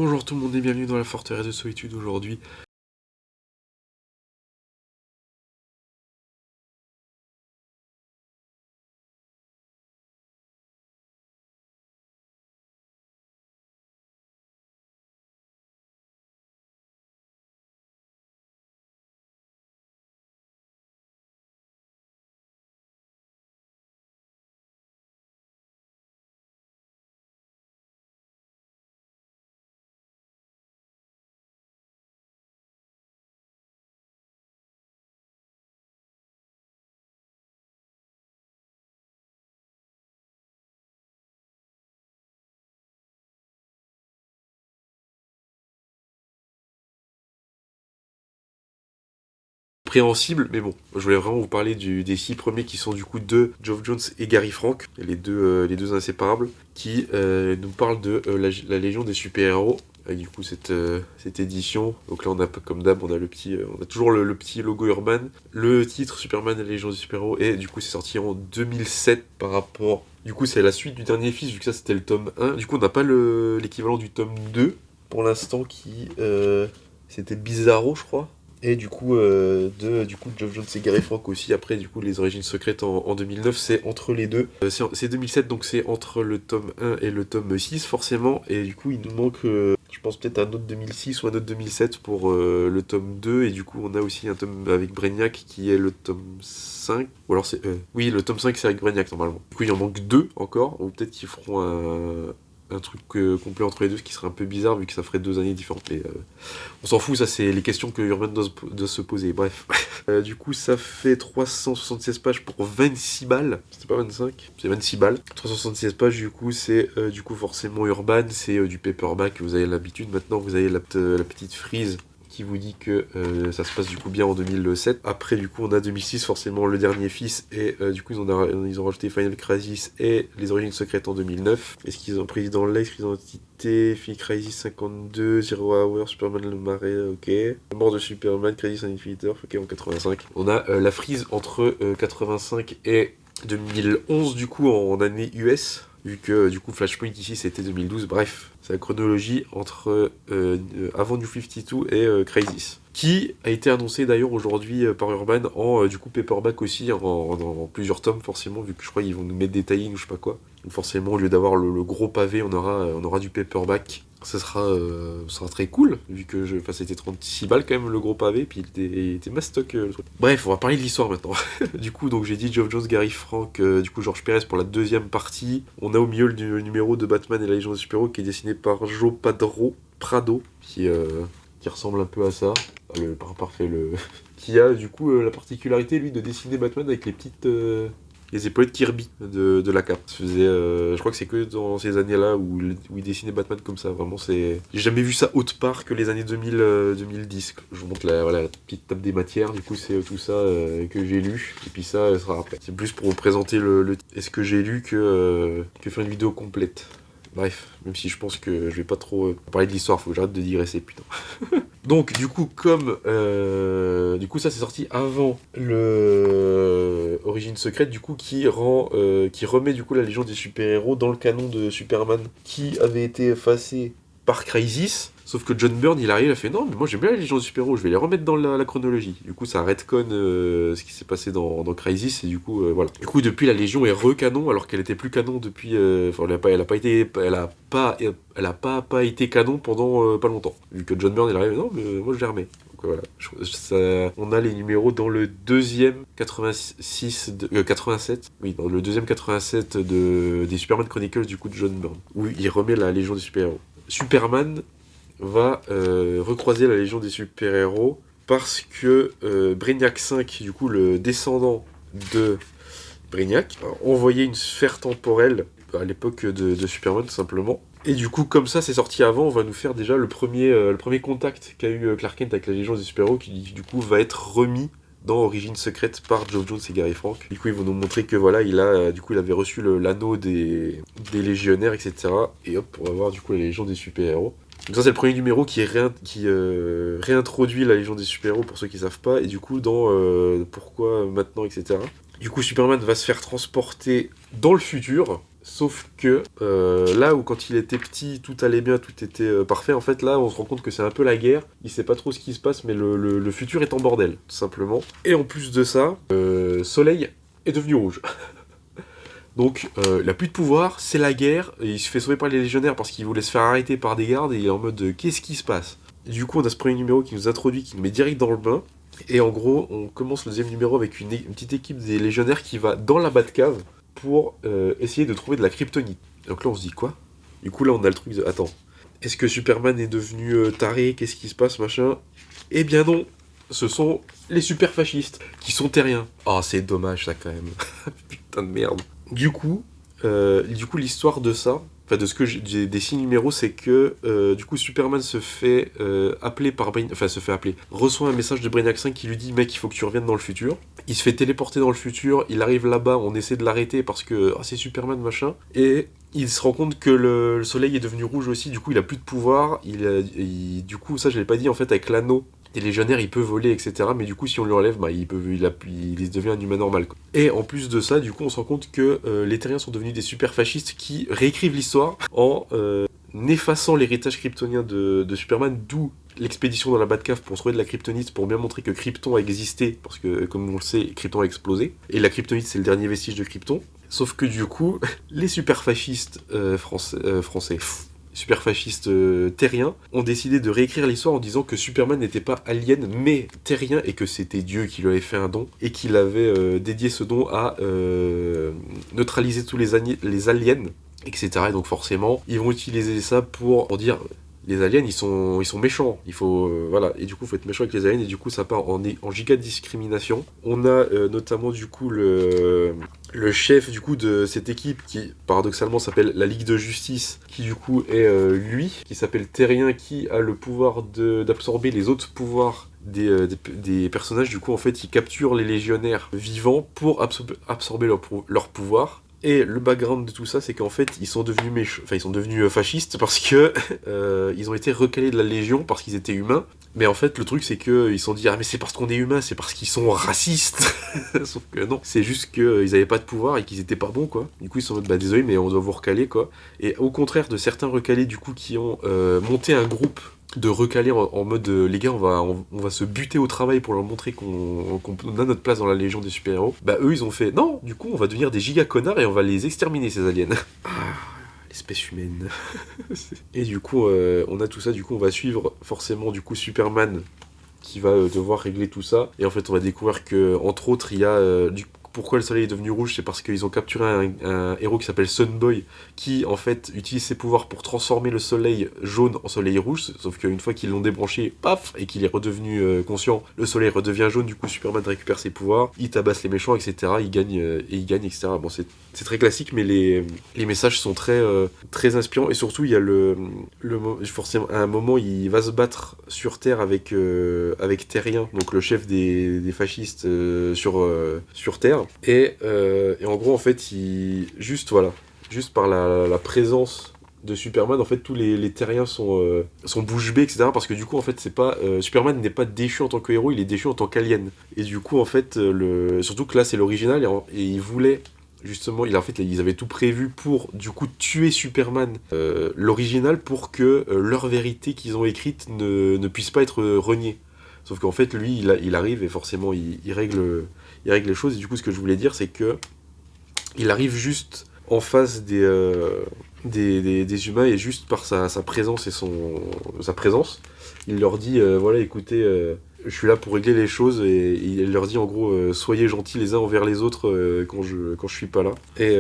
Bonjour tout le monde et bienvenue dans la forteresse de solitude aujourd'hui. Préhensible, mais bon, je voulais vraiment vous parler des 6 premiers qui sont du coup de Geoff Johns et Gary Frank, les deux inséparables, qui nous parlent de la Légion des super-héros. Avec du coup cette édition, donc là on a comme d'hab, on a toujours le petit logo Urban, le titre Superman et la Légion des super-héros, et du coup c'est sorti en 2007 par rapport... Du coup c'est la suite du dernier fils, vu que ça c'était le tome 1, du coup on n'a pas l'équivalent du tome 2, pour l'instant c'était Bizarro je crois. Et du coup, Geoff Johns et Gary Frank aussi, après, du coup, les origines secrètes en 2009, c'est entre les deux. C'est 2007, donc c'est entre le tome 1 et le tome 6, forcément. Et du coup, il nous manque, je pense, peut-être un autre 2006 ou un autre 2007 pour le tome 2. Et du coup, on a aussi un tome avec Brainiac qui est le tome 5. Ou alors c'est... oui, le tome 5, c'est avec Brainiac, normalement. Du coup, il en manque deux encore. Ou peut-être qu'ils feront un truc complet entre les deux, ce qui serait un peu bizarre vu que ça ferait 2 années différentes. Mais on s'en fout, ça c'est les questions que Urban doit se poser. Bref. Du coup, ça fait 376 pages pour 26 balles. C'était pas 25, c'est 26 balles. 376 pages, du coup, c'est du coup forcément Urban, c'est du paperback. Vous avez l'habitude. Maintenant, vous avez la petite frise qui vous dit que ça se passe du coup bien en 2007. Après, du coup, on a 2006, forcément le dernier fils, et du coup, ils ont rajouté Final Crisis et les origines secrètes en 2009. Et ce qu'ils ont pris dans l'ex, ils ont cité Final Crisis 52, Zero Hour, Superman le Marais, ok. La mort de Superman, Crisis on Infinite Earth, ok, en 85. On a la frise entre 85 et 2011, du coup, en année US. Vu que du coup Flashpoint ici c'était 2012, bref, c'est la chronologie entre avant New 52 et Crisis. Qui a été annoncé d'ailleurs aujourd'hui par Urban en du coup paperback aussi, en plusieurs tomes forcément, vu que je crois qu'ils vont nous mettre des tie-in ou je sais pas quoi. Donc forcément, au lieu d'avoir le gros pavé, on aura du paperback. Ça sera très cool, vu que c'était 36 balles quand même le gros pavé, puis il était mastoc le truc. Bref, on va parler de l'histoire maintenant. Du coup, donc j'ai dit Geoff Johns, Gary Frank, du coup George Perez pour la deuxième partie. On a au milieu le numéro de Batman et la Légion des super-héros qui est dessiné par Joe Prado, qui ressemble un peu à ça. Le parfait, qui a du coup la particularité lui de dessiner Batman avec les épaulettes Kirby de la cape. Je crois que c'est que dans ces années-là où il dessinait Batman comme ça. Vraiment, j'ai jamais vu ça autre part que les années 2010. Je vous montre la petite table des matières. Du coup, c'est tout ça que j'ai lu. Et puis ça sera après. C'est plus pour vous présenter ce que j'ai lu que faire une vidéo complète. Bref, même si je pense que je vais pas trop parler de l'histoire, faut que j'arrête de digresser, putain. Donc, du coup, ça c'est sorti avant le Origine secrète, du coup, qui remet du coup la Légion des super-héros dans le canon de Superman, qui avait été effacé par Crisis. Sauf que John Byrne, il arrive, il a fait non, mais moi j'aime bien la Légion des super-héros, je vais les remettre dans la chronologie. Du coup, ça retconne ce qui s'est passé dans Crisis, et du coup, voilà. Du coup, depuis, la Légion est recanon, alors qu'elle était plus canon depuis. Enfin, elle a pas été canon pendant pas longtemps. Vu que John Byrne, il arrive, non, mais moi je les remets. Donc voilà. On a les numéros dans le deuxième 87. Oui, dans le deuxième 87 des Superman Chronicles du coup de John Byrne. Où il remet la Légion des super-héros. Superman va recroiser la Légion des super-héros parce que Brainiac 5, du coup le descendant de Brainiac, a envoyé une sphère temporelle à l'époque de Superman tout simplement. Et du coup, comme ça c'est sorti avant, on va nous faire déjà le premier contact qu'a eu Clark Kent avec la Légion des super-héros qui du coup va être remis dans Origine secrète par Geoff Johns et Gary Frank. Du coup, ils vont nous montrer que voilà, il avait reçu l'anneau des légionnaires, etc. Et hop, on va voir du coup la Légion des super-héros. Donc ça c'est le premier numéro qui réintroduit la Légion des super-héros pour ceux qui savent pas, et du coup dans pourquoi maintenant, etc. Du coup Superman va se faire transporter dans le futur, Sauf que là où quand il était petit, tout allait bien, tout était parfait, en fait là on se rend compte que c'est un peu la guerre, il sait pas trop ce qui se passe, mais le futur est en bordel, tout simplement. Et en plus de ça, Soleil est devenu rouge. Donc il a plus de pouvoir, c'est la guerre, et il se fait sauver par les légionnaires parce qu'il voulait se faire arrêter par des gardes, et il est en mode qu'est-ce qui se passe? Et du coup on a ce premier numéro qui nous introduit, qui nous met direct dans le bain, et en gros on commence le deuxième numéro avec une petite équipe des légionnaires qui va dans la Batcave pour essayer de trouver de la kryptonite. Donc là on se dit quoi? Du coup là on a le truc de attends, est-ce que Superman est devenu taré? Qu'est-ce qui se passe machin? Eh bien non, ce sont les super fascistes qui sont terriens. Oh c'est dommage ça quand même. Putain de merde. Du coup l'histoire de ça, enfin de ce que j'ai des 6 numéros, c'est que du coup Superman se fait appeler par reçoit un message de Brainiac 5 qui lui dit mec il faut que tu reviennes dans le futur. Il se fait téléporter dans le futur, il arrive là-bas, on essaie de l'arrêter parce que c'est Superman machin, et il se rend compte que le soleil est devenu rouge aussi, du coup il a plus de pouvoir, du coup ça je l'ai pas dit en fait avec l'anneau. Les légionnaires, il peut voler, etc. Mais du coup, si on lui enlève, il devient un humain normal, quoi. Et en plus de ça, du coup, on se rend compte que les terriens sont devenus des super fascistes qui réécrivent l'histoire en effaçant l'héritage kryptonien de Superman, d'où l'expédition dans la Batcave pour se trouver de la kryptonite, pour bien montrer que Krypton a existé, parce que, comme on le sait, Krypton a explosé. Et la kryptonite, c'est le dernier vestige de Krypton. Sauf que du coup, les super fascistes français super fascistes terriens, ont décidé de réécrire l'histoire en disant que Superman n'était pas alien, mais terrien, et que c'était Dieu qui lui avait fait un don, et qu'il avait dédié ce don à neutraliser tous les aliens, etc. Et donc forcément, ils vont utiliser ça pour dire... Les aliens, ils sont méchants. Il faut voilà, et du coup, faut être méchant avec les aliens, et du coup, ça part en giga discrimination. On a notamment du coup le chef du coup de cette équipe qui paradoxalement s'appelle la Ligue de Justice, qui du coup est lui, qui s'appelle Terrien, qui a le pouvoir d'absorber les autres pouvoirs des personnages. Du coup, en fait, il capture les légionnaires vivants pour absorber leur pouvoir. Et le background de tout ça, c'est qu'en fait, ils sont devenus ils sont devenus fascistes parce que ils ont été recalés de la Légion parce qu'ils étaient humains. Mais en fait, le truc, c'est qu'ils se sont dit ah mais c'est parce qu'on est humains, c'est parce qu'ils sont racistes. Sauf que non, c'est juste qu'ils avaient pas de pouvoir et qu'ils étaient pas bons, quoi. Du coup, ils sont en mode bah désolé, mais on doit vous recaler, quoi. Et au contraire de certains recalés, du coup, qui ont monté un groupe de recaler en mode les gars on va se buter au travail pour leur montrer qu'on a notre place dans la légion des super-héros, bah eux ils ont fait non, du coup on va devenir des giga connards et on va les exterminer ces aliens. Ah, l'espèce humaine. Et du coup on a tout ça, du coup on va suivre forcément du coup Superman qui va devoir régler tout ça, et en fait on va découvrir que entre autres il y a pourquoi le soleil est devenu rouge, c'est parce qu'ils ont capturé un héros qui s'appelle Sunboy, qui en fait utilise ses pouvoirs pour transformer le soleil jaune en soleil rouge, sauf qu'une fois qu'ils l'ont débranché, paf, et qu'il est redevenu conscient, le soleil redevient jaune, du coup Superman récupère ses pouvoirs, il tabasse les méchants, etc., il gagne, etc. Bon, c'est très classique, mais les messages sont très, très inspirants, et surtout il y a forcément, à un moment, il va se battre sur Terre avec Terrien, donc le chef des fascistes sur Terre. Et en gros, en fait, juste par la présence de Superman, en fait, tous les terriens sont bouche bée, etc. Parce que du coup, en fait, c'est pas Superman n'est pas déchu en tant que héros, il est déchu en tant qu'alien. Et du coup, en fait, surtout que là, c'est l'original, et il voulait justement, ils avaient tout prévu pour du coup tuer Superman, l'original, pour que leur vérité qu'ils ont écrite ne puisse pas être reniée. Sauf qu'en fait, lui, il arrive et forcément, il règle les choses. Et du coup, ce que je voulais dire, c'est que il arrive juste en face des humains, et juste par sa présence et sa présence, il leur dit voilà, écoutez, je suis là pour régler les choses, et il leur dit en gros soyez gentils les uns envers les autres quand je suis pas là. Et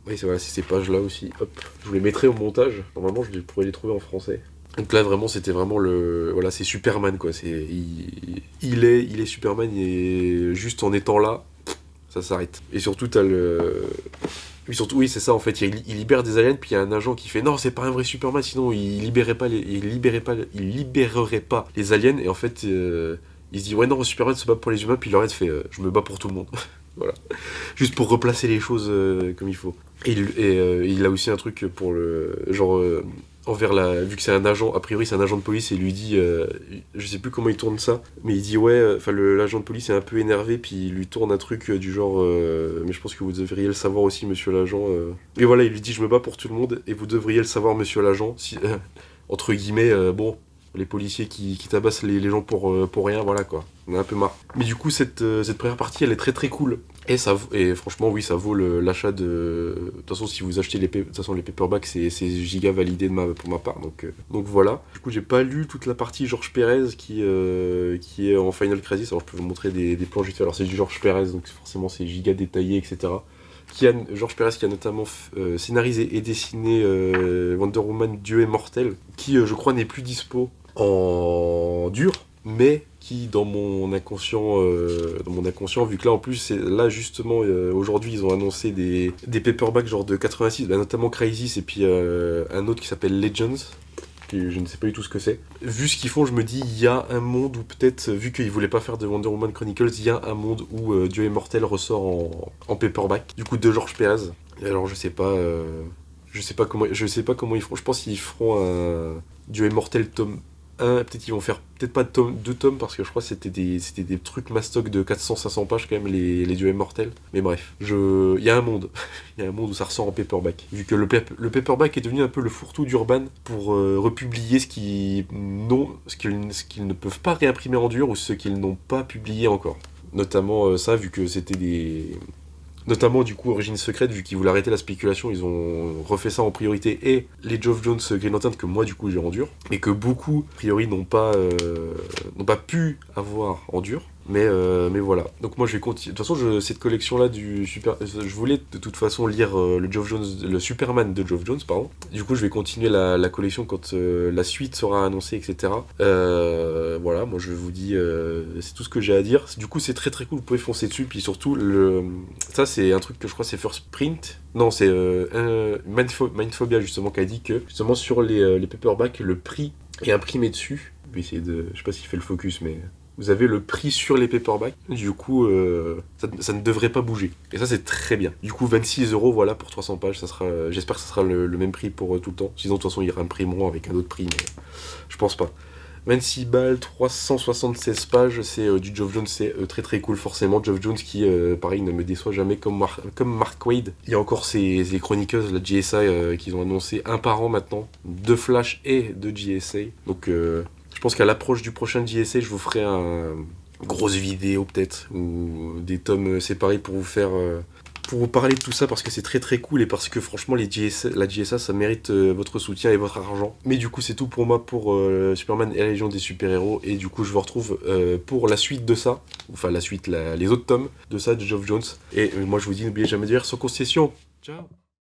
oui, c'est ces pages là aussi. Hop, je vous les mettrai au montage. Normalement, je pourrais les trouver en français. Donc là vraiment c'était vraiment voilà, c'est Superman, quoi, il est Superman, et juste en étant là ça s'arrête. Et surtout oui c'est ça, en fait il libère des aliens, puis il y a un agent qui fait non, c'est pas un vrai Superman, sinon il libérerait pas les aliens, et en fait il se dit ouais non, Superman se bat pour les humains, puis le reste fait je me bats pour tout le monde. Voilà, juste pour replacer les choses comme il faut. Et il a aussi un truc pour le genre envers vu que c'est un agent, a priori c'est un agent de police, et il lui dit, je sais plus comment il tourne ça, mais il dit ouais, enfin l'agent de police est un peu énervé, puis il lui tourne un truc du genre, mais je pense que vous devriez le savoir aussi, monsieur l'agent. Et voilà, il lui dit je me bats pour tout le monde, et vous devriez le savoir, monsieur l'agent, si, entre guillemets, bon, les policiers qui tabassent les gens pour rien, voilà quoi. On a un peu marre. Mais du coup, cette première partie, elle est très très cool. Et franchement, oui, ça vaut l'achat de... De toute façon, si vous achetez de toute façon, les paperbacks, c'est giga validé pour ma part. Donc voilà. Du coup, j'ai pas lu toute la partie Georges Pérez qui est en Final Crisis. Alors, je peux vous montrer des plans juste. Alors, c'est du Georges Pérez, donc forcément, c'est giga détaillé, etc. Georges Pérez qui a notamment scénarisé et dessiné Wonder Woman Dieu est mortel, qui, je crois, n'est plus dispo en dur, mais qui dans mon inconscient, vu que là en plus là justement aujourd'hui ils ont annoncé des paperbacks genre de 86, bah, notamment Crisis, et puis un autre qui s'appelle Legends, que je ne sais pas du tout ce que c'est. Vu ce qu'ils font, je me dis il y a un monde où peut-être, vu qu'ils voulaient pas faire de Wonder Woman Chronicles, il y a un monde où Dieu est mortel ressort en paperback, du coup de Georges Pérez. Et alors je sais pas comment ils feront. Je pense qu'ils feront un Dieu est mortel tome 1, peut-être ils vont faire peut-être pas deux tomes, parce que je crois que c'était des trucs mastoc de 400-500 pages quand même, les dieux immortels. Mais bref, il y a un monde. Il y a un monde où ça ressort en paperback. Vu que le paperback est devenu un peu le fourre-tout d'Urban pour republier ce qu'ils ne peuvent pas réimprimer en dur, ou ce qu'ils n'ont pas publié encore. Notamment ça, vu que c'était notamment du coup Origine Secrète, vu qu'ils voulaient arrêter la spéculation, ils ont refait ça en priorité, et les Geoff Jones Green Lantern, que moi du coup j'ai en dur, et que beaucoup a priori n'ont pas pu avoir en dur. Mais voilà. Donc moi je vais continuer. De toute façon, cette collection-là du Super... Je voulais de toute façon lire le Superman de Geoff Jones, pardon. Du coup je vais continuer la collection quand la suite sera annoncée, etc. Voilà, moi je vous dis, c'est tout ce que j'ai à dire. Du coup c'est très très cool, vous pouvez foncer dessus. Puis surtout, ça c'est un truc que je crois c'est First Print. Non, c'est Mindphobia justement qui a dit que justement sur les paperbacks, le prix est imprimé dessus. Je vais essayer de... Je sais pas s'il fait le focus, mais... Vous avez le prix sur les paperbacks, du coup ça ne devrait pas bouger. Et ça c'est très bien. Du coup 26€, voilà, pour 300 pages, j'espère que ça sera le même prix pour tout le temps. Sinon de toute façon ils réimprimeront avec un autre prix, mais je pense pas. 26 balles, 376 pages, c'est du Geoff Jones, c'est très très cool forcément. Geoff Jones qui, pareil, ne me déçoit jamais comme Mark Waid. Il y a encore ces chroniqueuses, la GSA, qu'ils ont annoncé un par an maintenant, de Flash et de GSA. Donc je pense qu'à l'approche du prochain JSA, je vous ferai une grosse vidéo peut-être, ou des tomes séparés pour vous parler de tout ça, parce que c'est très très cool, et parce que franchement la JSA ça mérite votre soutien et votre argent. Mais du coup c'est tout pour moi pour Superman et la Légion des super-héros, et du coup je vous retrouve pour la suite de ça, enfin la suite, les autres tomes de ça de Geoff Jones. Et moi je vous dis, n'oubliez jamais de lire sans concession. Ciao.